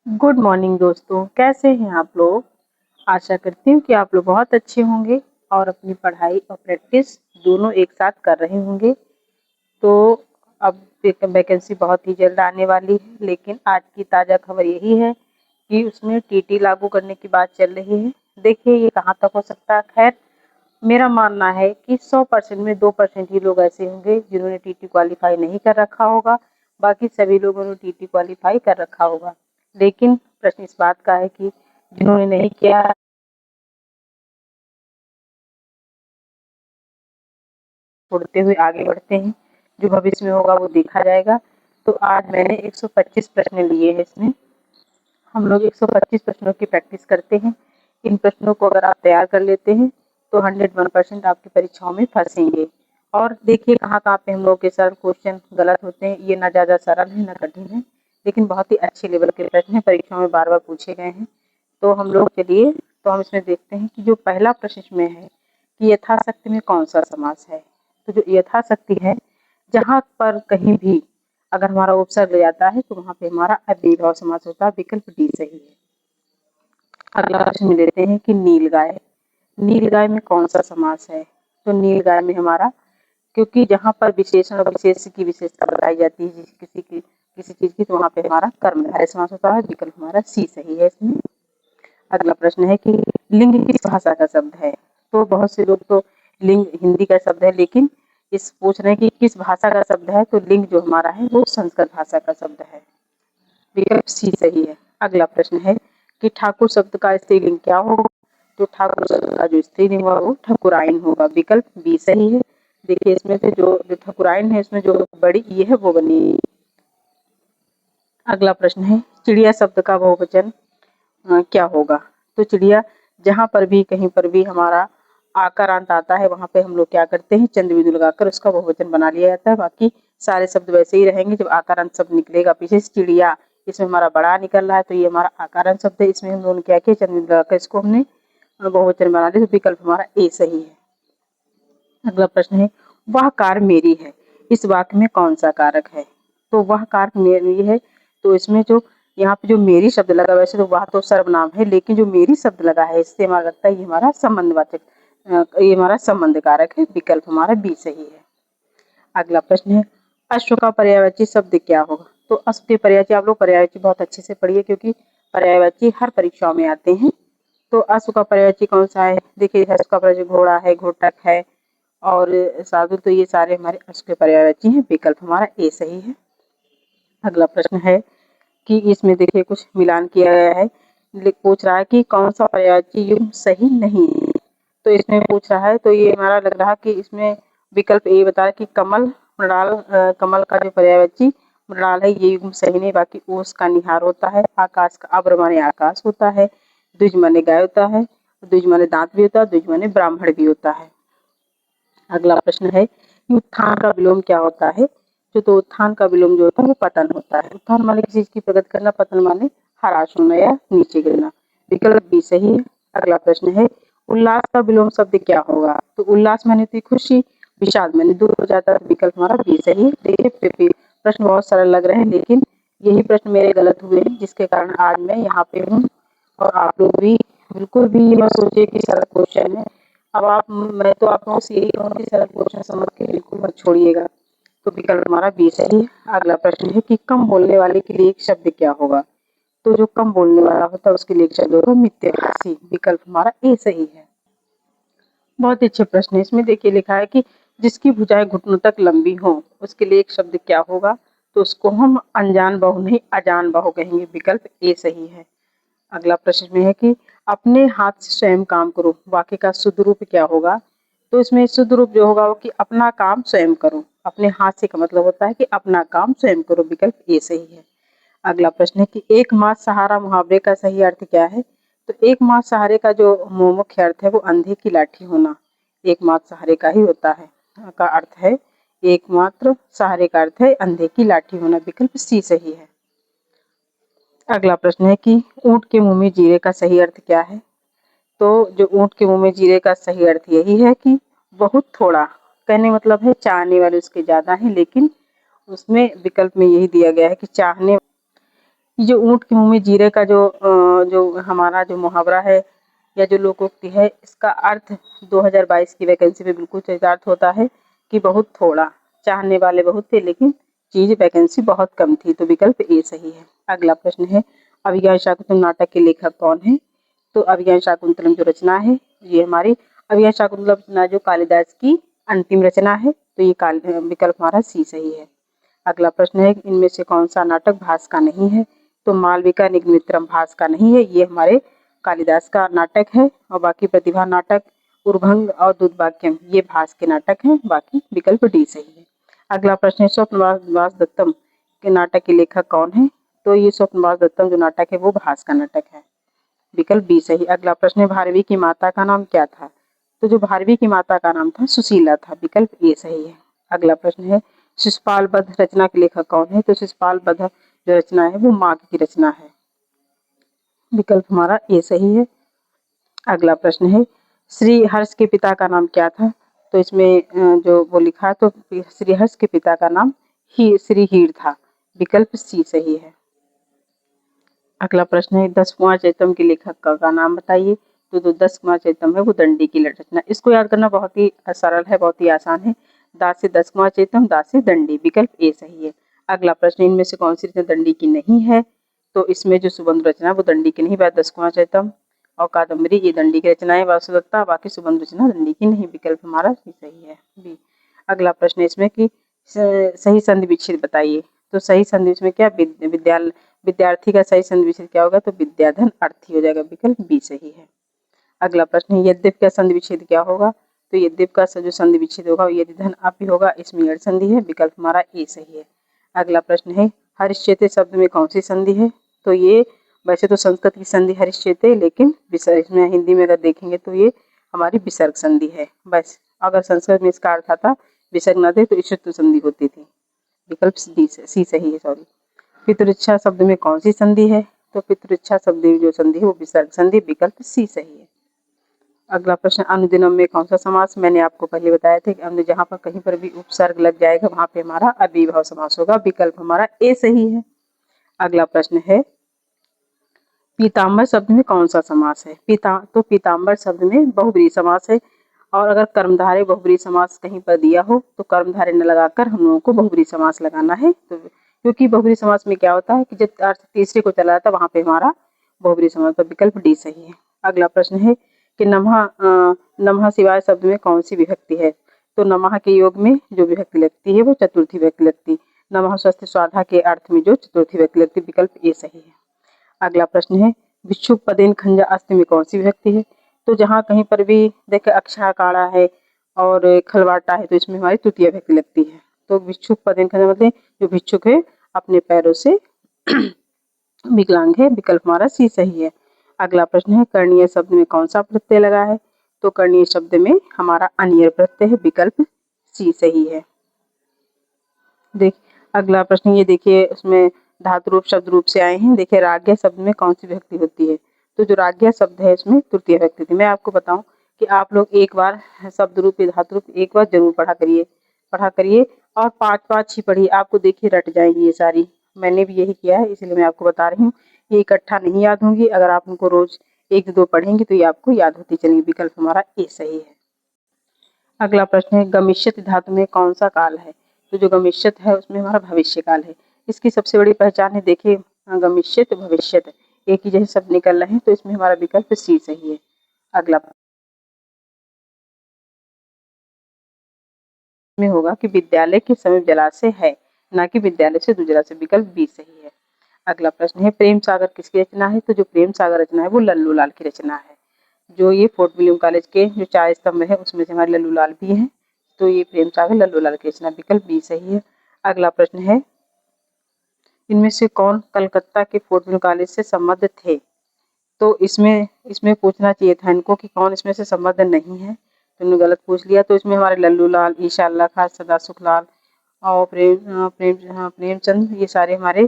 Good morning दोस्तों, कैसे हैं आप लोग। आशा करती हूँ कि आप लोग बहुत अच्छे होंगे और अपनी पढ़ाई और प्रैक्टिस दोनों एक साथ कर रहे होंगे। तो अब एक वैकेंसी बहुत ही जल्द आने वाली है, लेकिन आज की ताज़ा खबर यही है कि उसमें टीटी लागू करने की बात चल रही है। देखिए ये कहाँ तक हो सकता है। खैर, मेरा मानना है कि 100% में 2% ही लोग ऐसे होंगे जिन्होंने टीटी क्वालिफाई नहीं कर रखा होगा। बाकी सभी लोगों ने टीटी क्वालिफाई कर रखा होगा। लेकिन प्रश्न इस बात का है कि जिन्होंने नहीं किया छोड़ते हुए आगे बढ़ते हैं। जो भविष्य में होगा वो देखा जाएगा। तो आज मैंने 125 प्रश्न लिए हैं। इसमें हम लोग 125 प्रश्नों की प्रैक्टिस करते हैं। इन प्रश्नों को अगर आप तैयार कर लेते हैं तो 101% आपकी परीक्षाओं में फंसेंगे। और देखिए कहाँ कहाँ पे हम लोग के सरल क्वेश्चन गलत होते हैं। ये ना ज़्यादा सरल है ना कठिन है, लेकिन बहुत ही अच्छे लेवल के प्रश्न हैं, परीक्षाओं में बार बार पूछे गए हैं। तो हम लोग चलिए, तो हम इसमें देखते हैं कि जो पहला प्रश्न इसमें है कि यथाशक्ति में कौन सा समास है। तो जो यथाशक्ति है, जहाँ पर कहीं भी अगर हमारा उपसर्ग जाता है तो वहाँ पे हमारा अव्ययीभाव समास होता है। विकल्प डी सही है। अगला प्रश्न लेते हैं कि नीलगाय। नीलगाय में कौन सा समास है। तो नीलगाय में हमारा, क्योंकि जहाँ पर विशेषण और विशेष की विशेषता बताई जाती है किसी चीज की, तो वहाँ पे हमारा कर्मधारय समास होता है। विकल्प हमारा सी सही है इसमें। अगला प्रश्न है कि लिंग किस भाषा का शब्द है। तो बहुत से लोग तो लिंग हिंदी का शब्द है, लेकिन इस पूछ रहे हैं कि किस भाषा का शब्द है। तो लिंग जो हमारा है वो संस्कृत भाषा का शब्द है। विकल्प सी सही है। अगला प्रश्न है कि ठाकुर शब्द का स्त्रीलिंग क्या होगा। तो ठाकुर शब्द का जो स्त्रीलिंग होगा वो ठकुराइन होगा। विकल्प बी सही है। देखिए इसमें से जो ठकुराइन है इसमें जो बड़ी ये है वो बनी। अगला प्रश्न है चिड़िया शब्द का बहुवचन क्या होगा। तो चिड़िया, जहाँ पर भी कहीं पर भी हमारा आकारांत आता है वहाँ पे हम लोग क्या करते हैं, चंद्र बिंदु लगाकर उसका बहुवचन बना लिया जाता है। बाकी सारे शब्द वैसे ही रहेंगे। जब आकारांत शब्द निकलेगा पीछे से चिड़िया, इसमें हमारा बड़ा निकल रहा है तो ये हमारा आकारांत शब्द है। इसमें हम लोगों ने क्या किया, चंद्र बिंदु लगाकर इसको हमने बहुवचन बना दिया। तो विकल्प हमारा ए सही है। अगला प्रश्न है वह कार मेरी है, इस वाक्य में कौन सा कारक है। तो वह कार मेरी है, तो इसमें जो यहाँ पे जो मेरी शब्द लगा, वैसे तो वह तो सर्वनाम है, लेकिन जो मेरी शब्द लगा है इससे हमारा लगता है ये हमारा संबंधवाचक, ये हमारा संबंध कारक है। विकल्प हमारा बी सही है। अगला प्रश्न है अश्व का पर्यायवाची शब्द क्या होगा। तो अश्व के पर्यायवाची, आप लोग पर्यायवाची बहुत अच्छे से पढ़िए क्योंकि पर्यायवाची हर परीक्षाओं में आते हैं। तो अश्व का पर्यायवाची कौन सा है। देखिए अश्व का पर्यायवाची घोड़ा है, घोटक है और साधु, तो ये सारे हमारे अश्व के पर्यायवाची हैं। विकल्प हमारा ए सही है। अगला प्रश्न है कि इसमें देखिए कुछ मिलान किया गया है। पूछ रहा है कि कौन सा पर्यायवाची युग्म सही नहीं है। तो इसमें पूछ रहा है, तो ये हमारा लग रहा है कि इसमें विकल्प ए बता रहा है कि कमल मृणाल, कमल का जो पर्यायवाची मृणाल है ये युग्म सही नहीं। बाकी ओस का निहार होता है, आकाश का अब्र माने आकाश होता है, द्विज माने गाय होता है, द्विज माने दांत भी होता है, द्विज माने ब्राह्मण भी होता है। अगला प्रश्न है कि उत्थान का विलोम क्या होता है। तो उत्थान का विलोम जो होता है वो पतन होता है। उत्थान माने किसी चीज की प्रगति करना, पतन माने ह्रास होना या नीचे गिरना। विकल्प बी सही है। अगला प्रश्न है उल्लास का विलोम शब्द क्या होगा। तो उल्लास माने थी खुशी, विषाद माने दूर हो जाता है। विकल्प हमारा बी सही है। देखिए प्रश्न बहुत सरल लग रहे हैं, लेकिन यही प्रश्न मेरे गलत हुए हैं जिसके कारण आज मैं यहाँ पे हूँ। और आप लोग भी बिल्कुल भी ये मत सोचिए कि सरल क्वेश्चन है। अब मैं तो आप लोगों से यही कहूँगा कि सरल क्वेश्चन समझ के बिल्कुल मत छोड़िएगा। तो विकल्प हमारा बी सही है। अगला प्रश्न है कि कम बोलने वाले के लिए एक शब्द क्या होगा। तो जो कम बोलने वाला होता है उसके लिए एक शब्द होगा मिथ्याभाषी। विकल्प हमारा ए सही है। बहुत ही अच्छे प्रश्न है। इसमें देखिए लिखा है कि जिसकी भुजाएं घुटनों तक लंबी हो उसके लिए एक शब्द क्या होगा। तो उसको हम अनजान बहु नहीं अजान बहु कहेंगे। विकल्प ए सही है। अगला प्रश्न में है कि अपने हाथ से स्वयं काम करो, वाक्य का शुद्ध रूप क्या होगा। तो इसमें शुद्ध रूप जो होगा वो कि अपना काम स्वयं करो। अपने हाथ से का मतलब होता है कि अपना काम स्वयं करो। विकल्प ए सही है। अगला प्रश्न है कि एक माथ सहारा मुहावरे का सही अर्थ क्या है। तो एक माथ सहारे का जो मुख्य अर्थ है वो अंधे की लाठी होना एक माथ सहारे का ही होता है, का अर्थ है। एकमात्र सहारे का अर्थ है अंधे की लाठी होना। विकल्प सी सही है। अगला प्रश्न है कि ऊंट के मुंह में जीरे का सही अर्थ क्या है। तो जो ऊंट के मुंह में जीरे का सही अर्थ यही है कि बहुत थोड़ा, कहने मतलब है चाहने वाले उसके ज्यादा हैं, लेकिन उसमें विकल्प में यही दिया गया है कि चाहने ये जो ऊँट के मुँह में जीरे का जो हमारा जो मुहावरा है या जो लोकोक्ति है, इसका अर्थ 2022 की वैकेंसी में बिल्कुल चरितार्थ होता है कि बहुत थोड़ा, चाहने वाले बहुत थे लेकिन चीज वैकेंसी बहुत कम थी। तो विकल्प ए सही है। अगला प्रश्न है, अभिज्ञान शाकुंतलम नाटक के लेखक कौन है? तो अभिज्ञान शाकुंतलम जो रचना है, ये हमारी अभिज्ञान शाकुंतलम रचना जो कालिदास की अंतिम रचना है, तो ये विकल्प हमारा सी सही है। अगला प्रश्न है, इनमें से कौन सा नाटक भास का नहीं है? तो मालविका निगमित्रम भास का नहीं है, ये हमारे कालिदास का नाटक है। और बाकी प्रतिभा नाटक, उर्भंग और दुर्भाग्यम ये भास के नाटक हैं। बाकी विकल्प डी सही है। अगला प्रश्न है, स्वप्नवास दत्तम के नाटक के लेखक कौन है? तो ये स्वप्नवास दत्तम जो नाटक है वो भास का नाटक है। विकल्प बी सही। अगला प्रश्न है, भारवी की माता का नाम क्या था? तो जो भारवी की माता का नाम था सुशीला था। विकल्प ए सही है। अगला प्रश्न है, शिशुपाल वध रचना के लेखक कौन है? तो शिशुपाल वध जो रचना है वो माघ की रचना है। विकल्प हमारा ए सही है। अगला प्रश्न है, श्री हर्ष के पिता का नाम क्या था? तो इसमें जो वो लिखा है, तो श्री हर्ष के पिता का नाम श्री हीर था। विकल्प सी सही है। अगला प्रश्न है, 10 कुमार चैतम के लेखक का नाम बताइए। तो जो 10 कुमार चैतम है वो दंडी की रचना। इसको याद करना बहुत ही सरल है, बहुत ही आसान है। दास से 10 कुमार चैतम, दास से दंडी। विकल्प ए सही है। अगला प्रश्न, इनमें से कौन सी रचना दंडी की नहीं है? तो इसमें जो सुबंध रचना है वो दंडी की नहीं, 10 कुमार चैतम और कादम्बरी ये दंडी की रचना है वासुदत्ता, बाकी सुबंध रचना दंडी की नहीं। विकल्प हमारा सही है बी। अगला प्रश्न इसमें कि सही संधि विच्छेद बताइए। तो सही संधि इसमें क्या, विद्यार्थी का सही संधि विच्छेद क्या होगा? तो विद्याधन अर्थी हो जाएगा। विकल्प बी सही है। अगला प्रश्न है, यद्यप का संधि विच्छेद क्या होगा? तो यद्यप का जो संधि विच्छेद होगा यदि धन आप ही होगा, इसमें यड़ संधि है। विकल्प हमारा ए सही है। अगला प्रश्न है, हरिश्चेते शब्द में कौन सी संधि है? तो ये वैसे तो संस्कृत की संधि हरिश्चेते, लेकिन इसमें हिंदी में अगर देखेंगे तो ये हमारी विसर्ग संधि है। बस अगर संस्कृत में इसका अर्थ आता विसर्ग न दे तो ईशत्व संधि होती थी। विकल्प सी सही है। सॉरी, पितृच्छा शब्द में कौन सी संधि है? तो पितृच्छा शब्द जो संधि है वो विसर्ग संधि। विकल्प सी सही है। अगला प्रश्न, अनुदिनम में कौन सा समास? मैंने आपको पहले बताया था कि अन्य जहां पर कहीं पर भी उपसर्ग लग जाएगा वहां पे हमारा अव्ययीभाव समास होगा। विकल्प हमारा ए सही है। अगला प्रश्न है, पीताम्बर शब्द में कौन सा समास है? तो पीताम्बर शब्द में बहुब्रीहि समास है। और अगर कर्मधारय बहुब्रीहि समास कहीं पर दिया हो तो कर्मधारय न लगाकर हम लोगों को बहुब्रीहि समास लगाना है। तो क्योंकि बहुब्रीहि समास में क्या होता है कि जब अर्थ तीसरे को चला जाता है वहां पे हमारा बहुब्रीहि समास। तो विकल्प डी सही है। अगला प्रश्न है कि नमः सिवाय शब्द में कौन सी विभक्ति है? तो नमः के योग में जो विभक्ति लगती है वो चतुर्थी विभक्ति लगती। नमः स्वस्थ स्वाधा के अर्थ में जो चतुर्थी विभक्ति लगती। विकल्प ए सही है। अगला प्रश्न है, भिक्षुक पदेन खंजा अस्त में कौन सी विभक्ति है? तो जहाँ कहीं पर भी देखे अक्षा काड़ा है और खलवाटा है तो इसमें हमारी तृतीय विभक्ति लगती है। तो भिक्षुक पदेन खंजा मतलब जो भिक्षुक है अपने पैरों से विकलांग है। विकल्प हमारा सी सही है। अगला प्रश्न है, कर्णीय शब्द में कौन सा प्रत्यय लगा है? तो कर्णीय शब्द में हमारा अनियर प्रत्यय है। विकल्प सी सही है। अगला प्रश्न ये देखिए, उसमें धातु रूप शब्द रूप से आए हैं। देखिए, राज्ञा शब्द में कौन सी विभक्ति होती है? तो जो राज्ञा शब्द है इसमें तृतीय विभक्ति थी। मैं आपको बताऊं कि आप लोग एक बार शब्द रूप धातु रूप एक बार जरूर पढ़ा करिए और 5 ही पढ़िए। आपको देखिए रट जाएंगी ये सारी। मैंने भी यही किया है, इसलिए मैं आपको बता रही हूँ। ये इकट्ठा नहीं याद होंगी। अगर आप उनको रोज 1-2 पढ़ेंगे तो ये आपको याद होती चलेंगी। विकल्प हमारा ए सही है। अगला प्रश्न है, गमिष्यत धातु में कौन सा काल है? तो जो गमिष्यत है उसमें हमारा भविष्य काल है। इसकी सबसे बड़ी पहचान है, देखिए गमिष्यत भविष्यत एक ही जैसे शब्द निकल रहे हैं, तो इसमें हमारा विकल्प सी सही है। अगला में होगा कि विद्यालय के समीप जलाशय है, ना कि विद्यालय से दूर जलाशय। विकल्प बी सही है। अगला प्रश्न है, प्रेम सागर किसकी रचना है? तो जो प्रेम सागर रचना है वो लल्लू लाल की रचना है। जो ये फोर्ट विलियम कॉलेज के जो 4 स्तंभ है उसमें से हमारे लल्लू लाल भी हैं। तो ये प्रेम सागर लल्लू लाल की रचना। विकल्प बी सही है। अगला प्रश्न है, इनमें से कौन कलकत्ता के फोर्ट विलियम कॉलेज से संबद्ध थे? तो इसमें पूछना चाहिए था इनको कि कौन इसमें से संबद्ध नहीं है, तो इन्होंने गलत पूछ लिया। तो इसमें हमारे लल्लू लाल, ईशा अल्लाह खां, सदा सुखलाल और प्रेमचंद ये सारे हमारे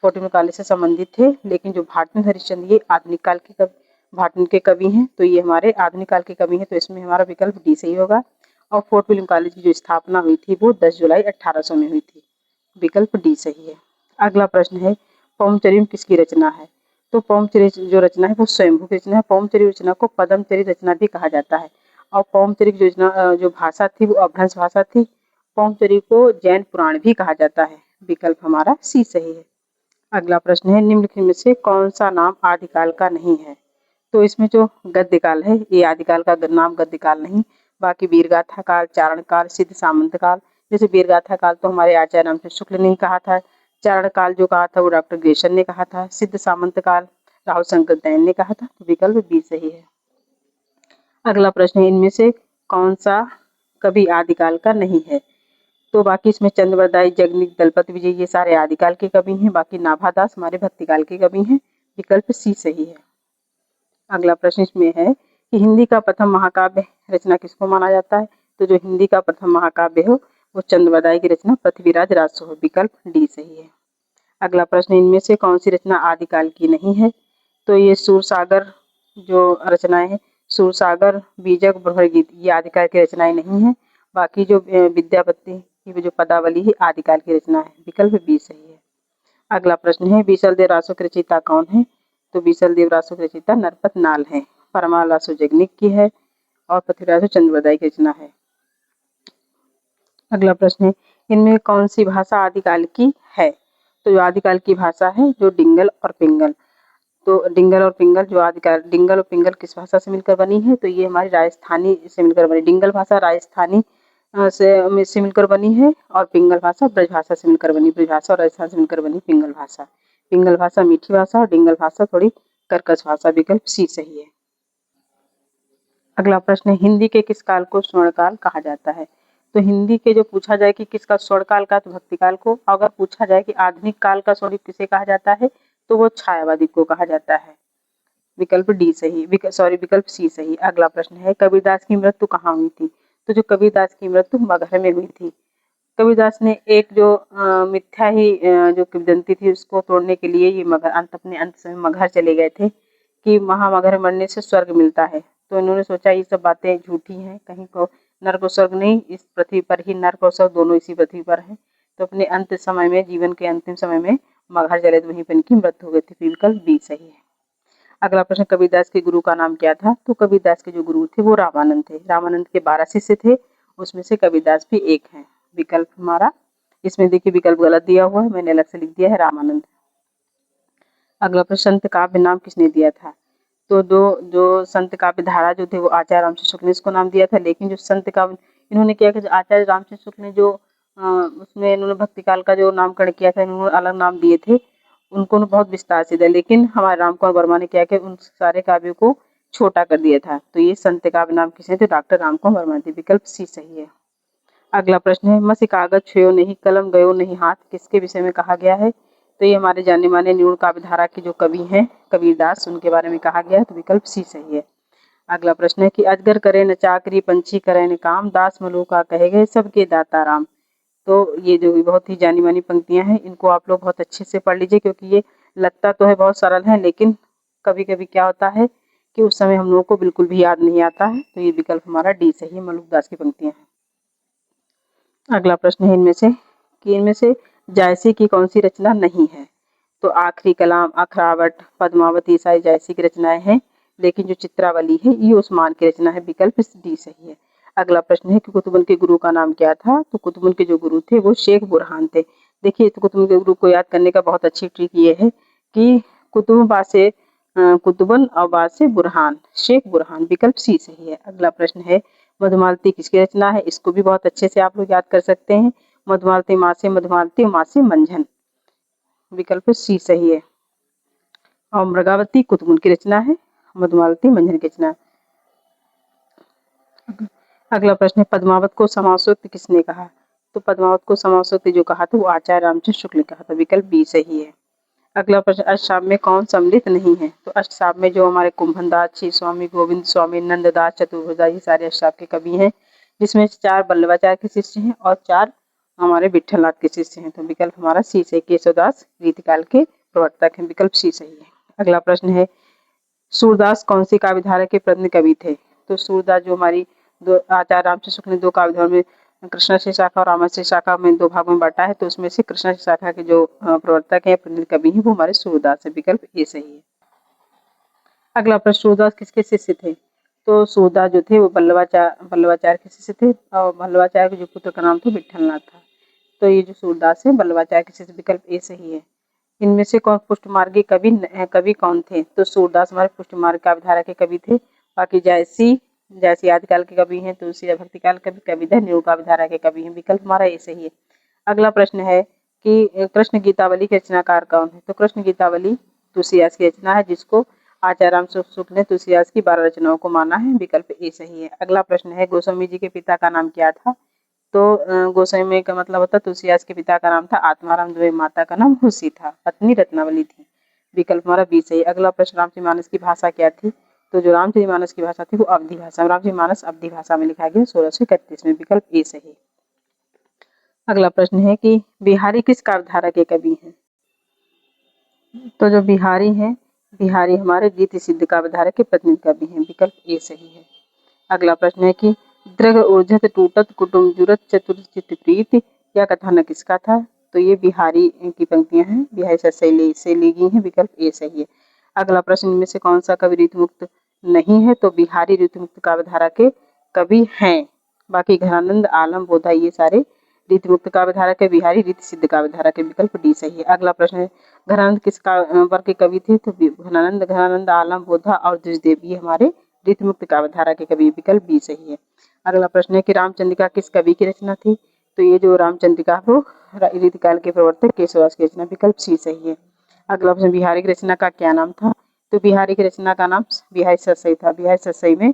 फोर्ट विलियम कॉलेज से संबंधित थे। लेकिन जो भाटन हरिश्चंद्र ये आधुनिक काल के भाटन के कवि हैं, तो ये हमारे आधुनिक काल के कवि हैं। तो इसमें हमारा विकल्प डी सही होगा। और फोर्ट विलियम कॉलेज की जो स्थापना हुई थी वो 10 जुलाई 1800 में हुई थी। विकल्प डी सही है। अगला प्रश्न है, पौमचरिम किसकी रचना है? तो पौमचरी जो रचना है वो स्वयंभू की रचना है। पौमचरी रचना को पदमचरी रचना भी कहा जाता है। और पौमचरी की जो भाषा थी वो अपभ्रंश भाषा थी। पौमचरी को जैन पुराण भी कहा जाता है। विकल्प हमारा सी सही है। अगला प्रश्न है, निम्नलिखित में से कौन सा नाम आदिकाल का नहीं है? तो इसमें जो गद्यकाल है ये आदिकाल का नाम गद्यकाल नहीं, बाकी वीरगाथा काल, चारण काल, सिद्ध सामंत काल। जैसे वीरगाथा काल तो हमारे आचार्य रामचंद्र शुक्ल ने ही कहा था। चारण काल जो कहा था वो डॉक्टर ग्रेशन ने कहा था। सिद्ध सामंत काल राहुल शंकर दैन ने कहा था। तो विकल्प बी सही है। अगला प्रश्न है, इनमें से कौन सा कवि आदिकाल का नहीं है? तो बाकी इसमें चंद्रवरदाई, जगनिक, दलपत विजय ये सारे आदिकाल के कवि हैं। बाकी नाभादास हमारे भक्तिकाल के कवि हैं। विकल्प सी सही है। अगला प्रश्न इसमें है कि हिंदी का प्रथम महाकाव्य रचना किसको माना जाता है? तो जो हिंदी का प्रथम महाकाव्य हो वो चंद्रवरदाई की रचना पृथ्वीराज राजसो है। विकल्प डी सही है। अगला प्रश्न, इनमें से कौन सी रचना आदिकाल की नहीं है? तो ये सूरसागर जो रचनाएं हैं, सूरसागर, बीजक, ब्रह्म गीत ये आदिकाल की रचनाएं नहीं है। बाकी जो विद्यापति की जो पदावली है आदिकाल की रचना है। विकल्प बी सही है। अगला प्रश्न है, बीसल देव रासो की रचयिता कौन है? तो बीसल देव रासो की रचयिता नरपत नाल है। परमाल रासो जगनिक की है और पृथ्वीराज चंद्रवरदाई की रचना है। अगला प्रश्न है, इनमें कौन सी भाषा आदिकाल की है? तो जो आदिकाल की भाषा है जो डिंगल और पिंगल। तो डिंगल और पिंगल जो आदिकाल, डिंगल और पिंगल किस भाषा से मिलकर बनी है? तो ये हमारी राजस्थानी से मिलकर बनी। डिंगल भाषा राजस्थानी से मिलकर बनी है और पिंगल भाषा ब्रज भाषा से मिलकर बनी। ब्रज भाषा और राजस्थान से मिलकर बनी पिंगल भाषा। पिंगल भाषा मीठी भाषा और डिंगल भाषा थोड़ी कर्कश भाषा। विकल्प सी सही है। अगला प्रश्न है, हिंदी के किस काल को स्वर्णकाल कहा जाता है? तो हिंदी के जो पूछा जाए कि किसका स्वर्णकाल का, तो भक्तिकाल को। अगर पूछा जाए कि आधुनिक काल का स्वर्णिम किसे कहा जाता है तो वो छायावादी को कहा जाता है। विकल्प डी सही, विकल्प सी सही। अगला प्रश्न है, कबीरदास की मृत्यु कहाँ हुई थी? तो जो कबीरदास की मृत्यु मगहर में हुई थी। कबीरदास ने एक जो मिथ्या ही जो किंवदंती थी उसको तोड़ने के लिए ये मगहर अपने अंत समय मगहर चले गए थे कि वहां मगहर मरने से स्वर्ग मिलता है। तो इन्होंने सोचा ये सब बातें झूठी हैं, कहीं को नर्क और स्वर्ग नहीं, इस पृथ्वी पर ही नर्क और स्वर्ग दोनों इसी पृथ्वी पर है। तो अपने अंत समय में, जीवन के अंतिम समय में मगहर चले तो वहीं पर इनकी मृत्यु हो गई थी। विकल्प बी सही है। अगला प्रश्न, कबीरदास के गुरु का नाम क्या था? तो कबीरदास के जो गुरु थे वो रामानंद थे। रामानंद के 12 शिष्य थे, उसमें से कबीरदास भी एक हैं। विकल्प हमारा, इसमें देखिए विकल्प गलत दिया हुआ है, मैंने अलग से लिख दिया है रामानंद। अगला प्रश्न, संत काव्य नाम किसने दिया था? तो जो संत काव्य धारा जो थे वो आचार्य रामचंद्र शुक्ल ने इसको नाम दिया था। लेकिन जो संत काव्य इन्होंने क्या किया, आचार्य रामचंद्र शुक्ल ने जो उसमें इन्होंने भक्तिकाल का जो नामकरण किया था, इन्होंने अलग नाम दिए थे, उनको बहुत विस्तार से दिया। लेकिन हमारे रामकुमार वर्मा ने क्या किया, उन सारे काव्यों को छोटा कर दिया था। तो ये संत काव्य नाम किसने थे? डॉक्टर रामकुमार वर्मा थे। विकल्प सी सही है। अगला प्रश्न है, मसी कागज छुयो नहीं कलम गयो नहीं हाथ किसके विषय में कहा गया है? तो ये हमारे जाने माने न्यून काव्य धारा के जो कवि हैं कबीरदास, उनके बारे में कहा गया है। तो विकल्प सी सही है। अगला प्रश्न है कि अजगर करे न चाकरी पंछी करे न काम दास मलूका कहे गए सबके दाता राम। तो ये जो बहुत ही जानी मानी पंक्तियां हैं, इनको आप लोग बहुत अच्छे से पढ़ लीजिए, क्योंकि ये लगता तो है बहुत सरल है, लेकिन कभी कभी क्या होता है कि उस समय हम लोगों को बिल्कुल भी याद नहीं आता है। तो ये विकल्प हमारा डी सही है, मलुकदास की पंक्तियां हैं। अगला प्रश्न है इनमें से जायसी की कौन सी रचना नहीं है? तो आखिरी कलाम, अखरावट, पद्मावती सारी जायसी की रचनाएं हैं, लेकिन जो चित्रावली है ये उस्मान की रचना है। विकल्प डी सही है। अगला प्रश्न है कि कुतुबुन के गुरु का नाम क्या था? तो कुतुबुन के जो गुरु थे वो शेख बुरहान थे। देखिए, तो कुतुबुन के गुरु को याद करने का बहुत अच्छी ट्रिक ये है कि कुतुब बासे कुतुबन और बासे बुरहान, शेख बुरहान। विकल्प सी सही है। अगला प्रश्न है, मधुमालती किसकी रचना है? इसको भी बहुत अच्छे से आप लोग याद कर सकते हैं। मधुमालती माँ से मधुमालती, माँ से मंझन। विकल्प सी सही है। और मृगावती कुतुबुन की रचना है, मधुमालती मंझन की रचना। अगला प्रश्न है, पद्मावत को समासोक्त किसने कहा? तो पद्मावत को समासोक्त जो कहा था वो आचार्य रामचंद्र शुक्ल ने कहा था। विकल्प बी सही है। अगला प्रश्न, अष्टसाम में कौन सम्मिलित नहीं है? तो अष्टसाम में जो हमारे कुंभनदास, श्री स्वामी गोविंद स्वामी, नंददास, चतुर्भुजदास ये सारे अष्टसाम के कवि हैं, जिसमें 4 वल्लभाचार्य के शिष्य हैं और 4 हमारे विठलनाथ के शिष्य हैं। तो विकल्प हमारा सी से, केशवदास रीतिकाल के प्रवर्तक हैं। विकल्प सी सही है। अगला प्रश्न है, सूरदास कौन सी काव्य धारा के प्रथम कवि थे? तो सूरदास जो हमारी आचार्य रामचंद्र शुक्ल ने 2 काव्य धारा में कृष्णश्री शाखा और रामश्री शाखा में दो भागों में बांटा है, तो उसमें से कृष्णश्री शाखा के जो प्रवर्तक है, प्रतिनिधि कवि है, वो हमारे सूरदास है। विकल्प ए सही है। अगला प्रश्न, सूरदास किसके शिष्य थे? तो सूरदास जो थे वो बल्लभाचार्य के शिष्य थे, और बल्लभाचार्य के जो पुत्र का नाम था विठलनाथ था। तो ये जो सूरदास है बल्लभाचार्य के शिष्य, विकल्प ए सही है। इनमें से कौन पुष्टमार्गी कवि कौन थे? तो सूरदास हमारे पुष्टमार्ग काव्यधारा के कवि थे। बाकी जयसी आदिकाल के कवि हैं, तुलसी भक्तिकाल के कवि थे, न्यू काव्यधारा के कवि हैं। विकल्प हमारा ए सही है। अगला प्रश्न है कि कृष्ण गीतावली के रचनाकार कौन है? तो कृष्ण गीतावली तुलसीदास की रचना है, जिसको आचार्य राम शुक्ल ने तुलसीदास की 12 रचनाओं को माना है। विकल्प ए सही है। अगला प्रश्न है, गोस्वामी जी के पिता का नाम क्या था? तो गोस्वामी का मतलब होता है, तुलसीदास के पिता का नाम था आत्माराम दुबे, माता का नाम हुसी था, पत्नी रत्नावली थी। विकल्प हमारा बी सही। अगला प्रश्न, रामचरितमानस की भाषा क्या थी? तो जो रामचरितमानस की भाषा थी वो अवधी भाषा, रामचरितमानस अवधी भाषा में लिखा गया 1631 में। विकल्प ए सही। अगला प्रश्न है कि बिहारी किस काव्यधारा के कवि हैं? तो जो बिहारी हैं, बिहारी हमारे रीति सिद्ध काव्यधारा के प्रतिनिधि कवि हैं। विकल्प ए सही है। अगला प्रश्न है कि दृग ऊर्जत टूटत कुटुम जुरत चतुर्चित प्रीत, यह कथानक किसका था? तो ये बिहारी की पंक्तियां हैं, बिहारी से ली गई हैं। विकल्प ए सही है। अगला प्रश्न, इनमें से कौन सा कवि ऋतुमुक्त नहीं है? तो बिहारी ऋतुमुक्त काव्यधारा के कवि हैं। बाकी घनानंद, आलम, बोधा ये सारे रीतिमुक्त काव्यधारा के, बिहारी रीति सिद्ध काव्यधारा के। विकल्प डी सही है। अगला प्रश्न है, घनानंद किस वर्ग के कवि थे? तो घनानंद, आलम, बोधा और द्विजदेव ये हमारे रीतिमुक्त काव्यधारा के कवि। विकल्प बी सही है। अगला प्रश्न है कि रामचंद्रिका किस कवि की रचना थी? तो ये जो रामचंद्रिका वो रीतिकाल के प्रवर्तक केशवदास की रचना। विकल्प सी सही है। अगला प्रश्न, बिहारी की रचना का क्या नाम था? तो बिहारी की रचना का नाम बिहारी सतसई था। बिहारी सतसई में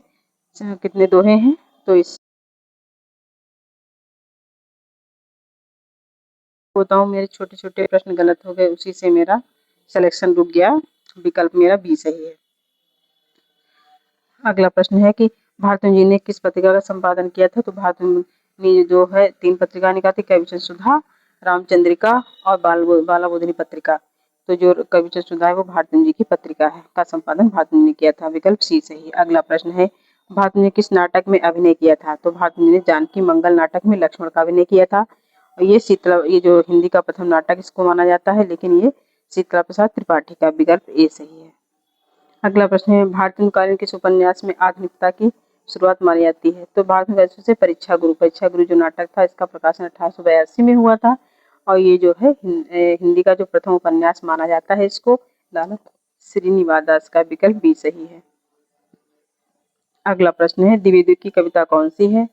कितने दोहे हैं? तो इस बताऊं, मेरे छोटे छोटे प्रश्न गलत हो गए, उसी से मेरा सिलेक्शन रुक गया। विकल्प मेरा बी सही है। अगला प्रश्न है कि भारतम जी ने किस पत्रिका का संपादन किया था? तो भारतम ने जो है 3 पत्रिका निकाली थी, कविचंद सुधा, रामचंद्रिका और बालाबोधिनी पत्रिका। तो जो कविचंद सुधा है वो भारतम जी की पत्रिका है, का संपादन भारतम जी ने किया था। विकल्प सी सही। अगला प्रश्न है, भारतम ने किस नाटक में अभिनय किया था? तो भारतम जी ने जानकी मंगल नाटक में लक्ष्मण का अभिनय किया था। ये जो हिंदी का प्रथम नाटक इसको माना जाता है, लेकिन ये शीतला प्रसाद त्रिपाठी का। विकल्प ए सही है। अगला प्रश्न है, भारतीय किस उपन्यास में आधुनिकता की शुरुआत मानी जाती है? तो भारत से परीक्षा गुरु जो नाटक था, इसका प्रकाशन 1882 में हुआ था, और ये जो है हिंदी का जो प्रथम उपन्यास माना जाता है इसको, दाना श्रीनिवास दास का। विकल्प बी सही है। अगला प्रश्न है, द्विवेदी की कविता कौन सी है?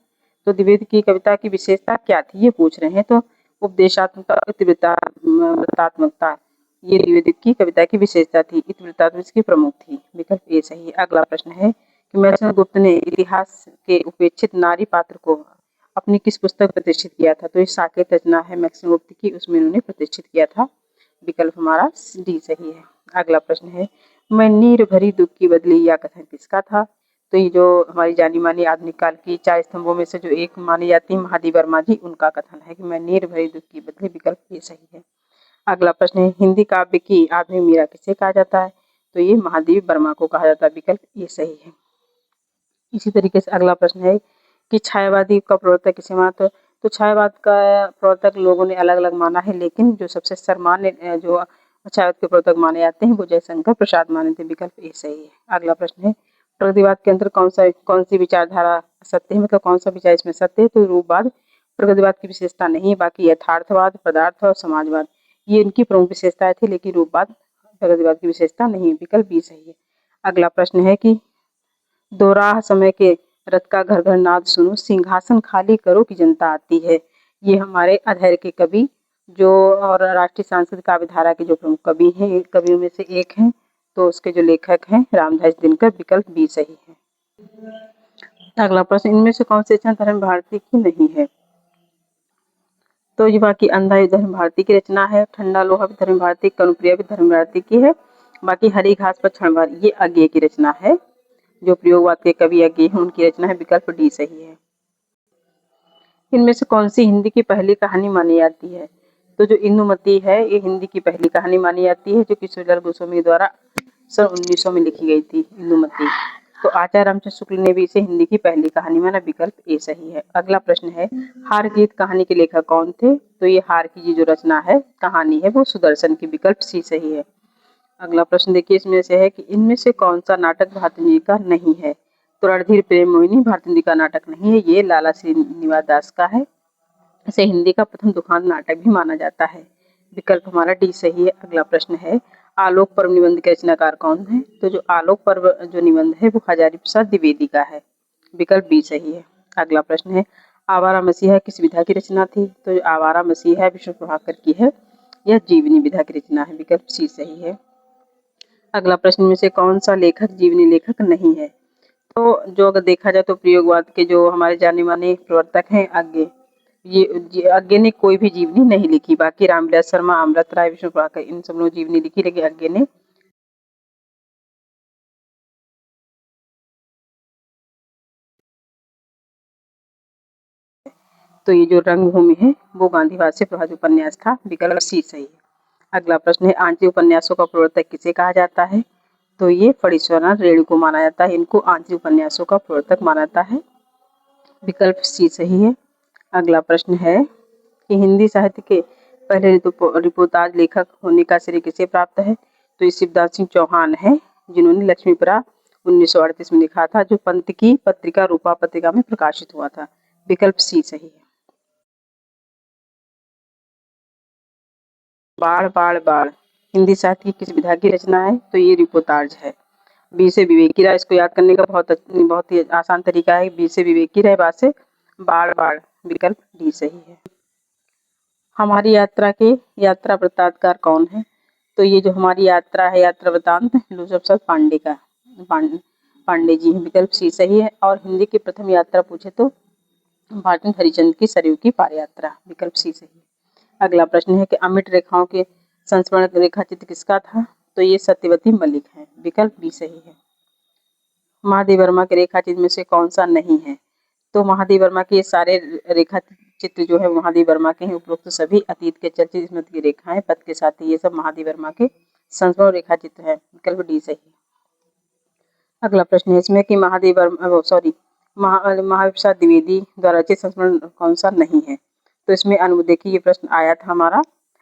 तो द्विवेदी की कविता की विशेषता क्या थी, ये पूछ रहे हैं। तो उपदेशात्मकता, वृत्तात्मकता, ये द्विवेदी की कविता की विशेषता थी। वृत्तात्मक इसकी प्रमुख थी। विकल्प ए सही है। अगला प्रश्न है कि मैक्सवेल गुप्त ने इतिहास के उपेक्षित नारी पात्र को अपनी किस पुस्तक प्रतिष्ठित किया था? तो ये साकेत रचना है मैक्सवेल गुप्त की, उसमें उन्होंने प्रतिष्ठित किया था। विकल्प हमारा डी सही है। अगला प्रश्न है, मैं नीर भरी दुख की बदली, यह कथन किसका था? तो ये जो हमारी जानी मानी आधुनिक काल की 4 स्तंभों में से जो एक मानी जाती है, महादेव वर्मा जी, उनका कथन है कि मैं नीर भरी दुख की बदली। विकल्प ये सही है। अगला प्रश्न है, हिंदी काव्य की आधुनिक मीरा किसे कहा जाता है? तो ये महादेव वर्मा को कहा जाता है। विकल्प ये सही है। इसी तरीके से अगला प्रश्न है कि छायावादी का प्रवर्तक किसे माना? तो छायावाद का प्रवर्तक लोगों ने अलग अलग माना है, लेकिन जो सबसे सर्वमान्य जो छायावाद के प्रवर्तक माने जाते हैं वो जयशंकर प्रसाद माने थे। विकल्प ए सही है। अगला प्रश्न है, प्रगतिवाद के अंदर कौन सी विचारधारा सत्य है, मतलब कौन सा विचार इसमें सत्य है? तो रूपवाद प्रगतिवाद की विशेषता नहीं है, बाकी यथार्थवाद, पदार्थ और समाजवाद ये इनकी प्रमुख विशेषताएं थी, लेकिन रूपवाद प्रगतिवाद की विशेषता नहीं। विकल्प बी सही है। अगला प्रश्न है कि दोराह समय के रथ का घर घर नाद सुनो, सिंहासन खाली करो कि जनता आती है, ये हमारे अधैर्य के कवि जो और राष्ट्रीय सांस्कृतिक काव्यधारा के जो प्रमुख कवि हैं, कवियों में से एक हैं, तो उसके जो लेखक हैं रामधास दिनकर। विकल्प बी सही है। अगला प्रश्न, इनमें से कौन सी रचना धर्म भारती की नहीं है? तो ये बाकी अंधा युद्ध धर्म भारती की रचना है, ठंडा लोहा भी धर्म भारती, कनुप्रिया भी धर्म भारती की है, बाकी हरी घास पर क्षणवार ये अज्ञेय की रचना है, जो प्रयोगवाद के कवि अज्ञेय हैं उनकी रचना है। विकल्प डी सही है। इनमें से कौन सी हिंदी की पहली कहानी मानी जाती है? तो जो इंदुमती है ये हिंदी की पहली कहानी मानी जाती है, जो किशोरीलाल गोस्वामी द्वारा सन 1900 में लिखी गई थी इंदुमती। तो आचार्य रामचंद्र शुक्ल ने भी इसे हिंदी की पहली कहानी माना, विकल्प ए सही है। अगला प्रश्न है, हार गीत कहानी के लेखक कौन थे? तो ये हार की जो रचना है, कहानी है, वो सुदर्शन की, विकल्प सी सही है। अगला प्रश्न देखिए, इसमें से है कि इनमें से कौन सा नाटक भारतेंदु जी का नहीं है? तो रणधीर प्रेम मोहिनी भारतेंदु जी का नाटक नहीं है, ये लाला श्रीनिवास दास का है। इसे हिंदी का प्रथम दुखांत नाटक भी माना जाता है, विकल्प हमारा डी सही है। अगला प्रश्न है, आलोक पर्व निबंध के रचनाकार कौन है? तो जो आलोक पर्व जो निबंध है वो हजारी प्रसाद द्विवेदी का है, विकल्प बी सही है। अगला प्रश्न है, आवारा मसीहा किस विधा की रचना थी? तो जो आवारा मसीहा विष्णु प्रभाकर की है, यह जीवनी विधा की रचना है, विकल्प सी सही है। अगला प्रश्न में से कौन सा लेखक जीवनी लेखक नहीं है? तो जो अगर देखा जाए तो प्रयोगवाद के जो हमारे जाने माने प्रवर्तक हैं अज्ञे, ये अज्ञे ने कोई भी जीवनी नहीं लिखी, बाकी रामविलास शर्मा, अमृत राय, विष्णु प्रभाकर, इन सब लोगों ने जीवनी लिखी, लेकिन अज्ञे ने। तो ये जो रंगभूमि है वो गांधीवाद से प्रभावित उपन्यास था, विकल्प सी सही है। अगला प्रश्न है, आंचलिक उपन्यासों का प्रवर्तक किसे कहा जाता है? तो ये फणीश्वरनाथ रेणु को माना जाता है, इनको आंचलिक उपन्यासों का प्रवर्तक माना जाता है, विकल्प सी सही है। अगला प्रश्न है कि हिंदी साहित्य के पहले रिपोर्ताज लेखक होने का श्रेय किसे प्राप्त है? तो ये शिवदास सिंह चौहान है, जिन्होंने लक्ष्मीपुरा 1938 में लिखा था, जो पंत की पत्रिका रूपा पत्रिका में प्रकाशित हुआ था, विकल्प सी सही है। बाढ़ बाढ़ बाढ़ हिंदी साहित्य की किस विधा की रचना है? तो ये रिपोर्ताज है, बी से विवेकी राय। इसको याद करने का बहुत ही आसान तरीका है, बी से विवेकी राय, बाद से बाढ़ बाढ़, विकल्प डी सही है। हमारी यात्रा के यात्रा वृत्तांतकार कौन है? तो ये जो हमारी यात्रा है, यात्रा वृत्तांत, लूजब सर पांडे का, पांडे जी हैं, विकल्प सी सही है। और हिंदी की प्रथम यात्रा पूछे तो भारतेंदु हरिश्चंद्र की सरयू की पार यात्रा, विकल्प सी सही है। अगला प्रश्न है कि अमिट रेखाओं के संस्मरण रेखा चित्र किसका था? तो ये सत्यवती मलिक है, विकल्प बी सही है। महादेव वर्मा के रेखा चित्र में से कौन सा नहीं है? तो महादेव वर्मा के सारे रेखा चित्र जो है महादेव वर्मा के हैं, उपरोक्त सभी अतीत के चलचित्र स्मृति की रेखाएं, पथ के साथ, ये सब महादेव वर्मा के संस्मरण रेखा चित्र है, विकल्प डी सही है। अगला प्रश्न है इसमें कि महादेव वर्मा महावीर प्रसाद द्विवेदी द्वारा रचित संस्मरण कौन सा नहीं है? तो इसमें देखिए, ये प्रश्न आया था हमारा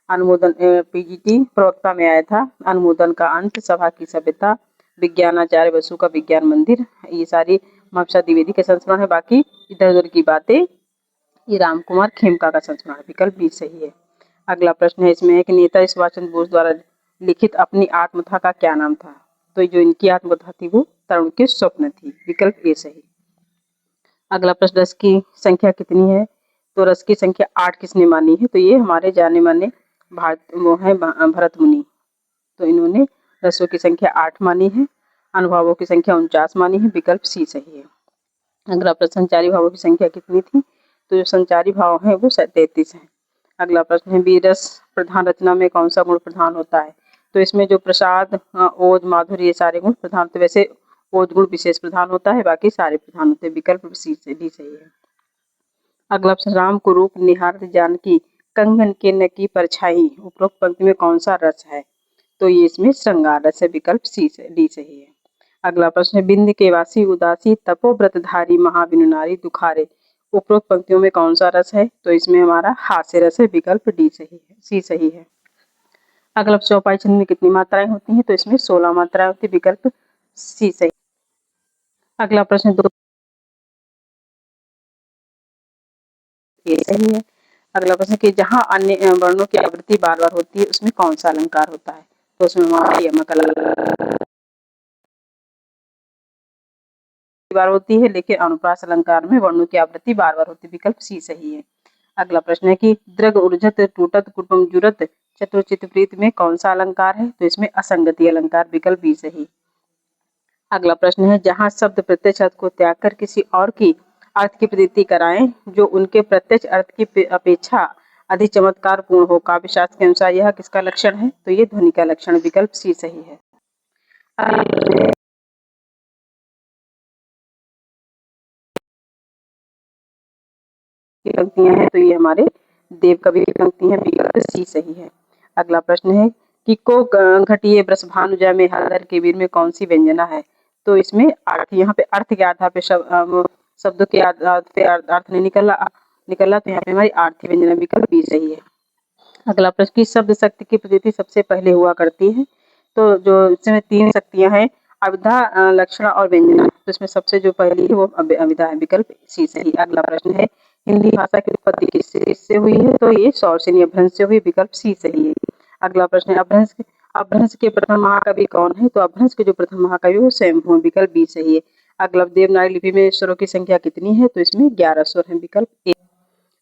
अनुमोदन, पीजीटी प्रवक्ता में आया था, अनुमोदन का अंत, सभा की सभ्यता, विज्ञानाचार्य बसु का विज्ञान मंदिर, ये सारी महावीर प्रसाद द्विवेदी के संस्मरण है। बाकी इधर उधर की बातें ये राम कुमार खेमका का संस्मरण, विकल्प बी सही है। अगला प्रश्न है इसमें कि नेता सुभाष चंद्र बोस द्वारा लिखित अपनी आत्मकथा का क्या नाम था? तो जो इनकी आत्मकथा थी वो तरुण के स्वप्न थी, विकल्प ए सही। अगला प्रश्न, रस की संख्या कितनी है? तो रस की संख्या 8 किसने मानी है? तो ये हमारे जाने माने वो है भरत मुनि, तो इन्होंने रसों की संख्या 8 मानी है, अनुभवों की संख्या 49 मानी है, विकल्प सी सही है। अगला प्रश्न, संचारी भावों की संख्या कितनी थी? तो जो संचारी भाव है वो 33 है। अगला प्रश्न है, बीरस प्रधान रचना में कौन सा गुण प्रधान होता है? तो इसमें जो प्रसाद, ओज, माधुर्य, ये सारे गुण प्रधान होते हैं। वैसे ओज गुण विशेष प्रधान होता है, बाकी सारे प्रधान होते हैं, विकल्प सी से डी सही है। अगला प्रश्न, राम को रूप निहारत जानकी कंगन के न की परछाई, उपरोक्त पंक्ति में कौन सा रस है? तो ये इसमें श्रृंगार रस है, विकल्प सी से डी सही है। अगला प्रश्न, बिंद के वासी उदासी तपोव्रतधारी महाविनु नारी दुखारे, उपरोक्त पंक्तियों में कौन सा रस है? तो इसमें हमारा हास्य रस है, विकल्प डी सही है, सी सही है। अगला चौपाई छंद में कितनी मात्राएं होती हैं? तो इसमें 16 मात्राएं होती है, विकल्प सी सही। अगला प्रश्न, दो ये सही है। अगला प्रश्न कि जहां अन्य वर्णों की आवृत्ति बार बार होती है उसमें कौन सा अलंकार होता है? तो उसमें हमारा यमक बार होती है, लेकिन अनुप्रास अलंकार में वर्णों की आवृत्ति बार बार होती है, विकल्प सी सही है। अगला प्रश्न है कि द्रग ऊर्जत टूटत कुटुम जुरत चतुर्चित प्रीत में कौन सा अलंकार है? तो इसमें असंगति अलंकार, विकल्प बी सही। अगला प्रश्न है, जहां शब्द प्रत्यक्ष अर्थ को त्याग कर किसी और की अर्थ की प्रतीति कराएं जो उनके प्रत्यक्ष अर्थ की अपेक्षा अधिक चमत्कार पूर्ण हो, काव्य शास्त्र के अनुसार यह किसका लक्षण है? तो ये ध्वनि का लक्षण, विकल्प सी सही है। पंक्तियां हैं, तो ये हमारे देव कवि की पंक्ति है, विकल्प सी सही है। अगला प्रश्न है कि को घटिए ब्रस भानुजा में हलधर के वीर में कौन सी व्यंजना है? तो इसमें अर्थ, यहाँ पे अर्थ के आधार पे शब्दों के आधार पे अर्थ नहीं निकला तो यहाँ पे हमारी आर्थी व्यंजना विकल्प बी सही है। अगला प्रश्न, किस शब्द शक्ति की प्रतीति सबसे पहले हुआ करती है? तो जो इसमें 3 शक्तियां हैं, अविधा, लक्षणा और व्यंजना, तो इसमें सबसे जो पहली है वो अविधा है, विकल्प सी सही। अगला प्रश्न है, हिंदी भाषा की उत्पत्ति किससे हुई है? तो ये शौरसेनी अपभ्रंश से हुई, विकल्प सी सही है। अगला प्रश्न है, अपभ्रंश के प्रथम महाकवि कौन है? तो अपभ्रंश के जो प्रथम महाकवि वो स्वयंभू, विकल्प बी सही है। अगला, देवनागरी लिपि में स्वरों की संख्या कितनी है? तो इसमें 11 स्वर है, विकल्प ए।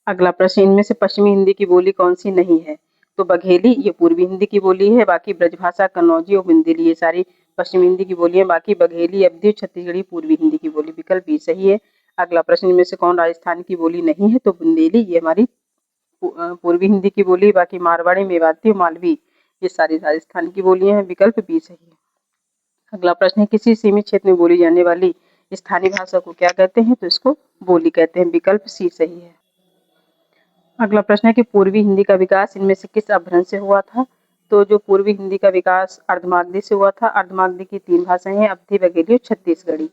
अगला प्रश्न, इनमें से पश्चिमी हिंदी की बोली कौन सी नहीं है? तो बघेली ये पूर्वी हिंदी की बोली है, बाकी ब्रजभाषा, कन्नौजी और बुंदेली ये सारी पश्चिमी हिंदी की बोली है, बाकी बघेली, अवधी, छत्तीसगढ़ी पूर्वी हिंदी की बोली, विकल्प बी सही है। अगला प्रश्न, इनमें से कौन राजस्थान की बोली नहीं है? तो बुंदेली ये हमारी पूर्वी हिंदी की बोली, बाकी मारवाड़ी, मेवाती और मालवी ये सारी राजस्थान की बोलियां हैं, विकल्प बी सही है। अगला प्रश्न है, किसी सीमित क्षेत्र में बोली जाने वाली स्थानीय भाषा को क्या कहते हैं? तो इसको बोली कहते हैं, विकल्प सी सही है। अगला प्रश्न है कि पूर्वी हिंदी का विकास इनमें से किस अपभ्रंश से हुआ था? तो जो पूर्वी हिंदी का विकास अर्धमागधी से हुआ था। अर्धमागधी की 3 भाषाएं हैं, अवधी, बघेली और छत्तीसगढ़ी,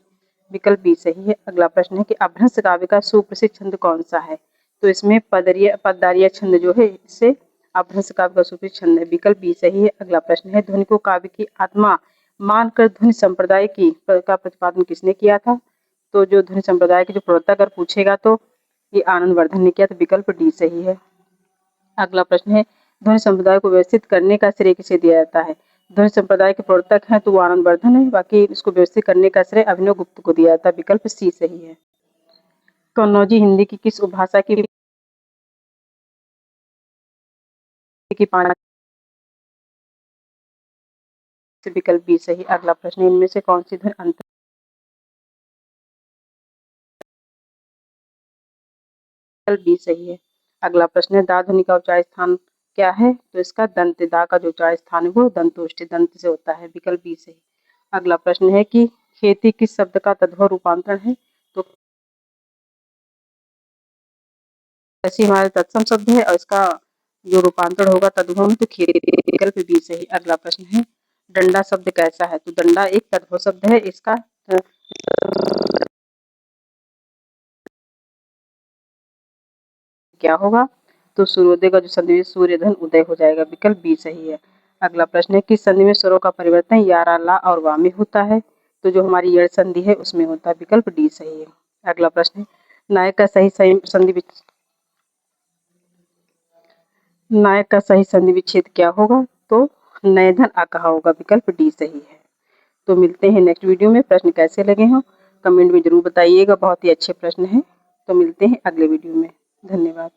विकल्प बी सही है। अगला प्रश्न है कि अपभ्रंश काव्य का सुप्रसिद्ध छंद कौन सा है? तो इसमें पददारिया छंद जो है इससे अपभ्रंश काव्य का सुप्रसिद्ध छंद है, विकल्प बी सही है। अगला प्रश्न है, ध्वनि को काव्य की आत्मा मानकर ध्वनि संप्रदाय का प्रतिपादन किसने किया था? तो जो ध्वनि संप्रदाय के जो प्रवर्तक अगर पूछेगा तो ये आनंद वर्धन ने किया, तो विकल्प डी सही है। अगला प्रश्न है, ध्वनि संप्रदाय को व्यवस्थित करने का श्रेय किसे दिया जाता है? ध्वनि संप्रदाय के प्रवर्तक हैं तो वो आनंद वर्धन है, बाकी इसको व्यवस्थित करने का श्रेय अभिनव गुप्त को दिया जाता है, विकल्प सी सही है। कन्नौजी हिंदी की किस उपभाषा की 5? विकल्प बी सही। अगला प्रश्न, इनमें से कौन सी ध्वनि अंतर, विकल्प बी सही है। अगला प्रश्न है, दा ध्वनि का उच्चार स्थान क्या है? तो इसका दंत, दा का जो उच्चार स्थान है वो दंतोष्ठ दंत से होता है, विकल्प बी सही। अगला प्रश्न है कि खेती किस शब्द का तद्भव रूपांतरण है? तो कृषि हमारा तत्सम शब्द है और इसका जो रूपांतरण होगा तद्भव में, तो खेती, विकल्प बी सही। अगला प्रश्न है, डंडा शब्द कैसा है? तो डंडा एक तद्भव शब्द है, इसका क्या होगा? तो सूर्योदय का जो संधि सूर्यधन उदय हो जाएगा, विकल्प बी सही है। अगला प्रश्न है, किस संधि में स्वरों का परिवर्तन यारा, ला और वा में होता है? तो जो हमारी यड़ संधि है उसमें होता है, विकल्प डी सही है। अगला प्रश्न है, नायक का सही संधि विच्छेद क्या होगा? तो नए धन आ कहा होगा, विकल्प डी सही है। तो मिलते हैं नेक्स्ट वीडियो में। प्रश्न कैसे लगे हो कमेंट में जरूर बताइएगा, बहुत ही अच्छे प्रश्न हैं। तो मिलते हैं अगले वीडियो में, धन्यवाद।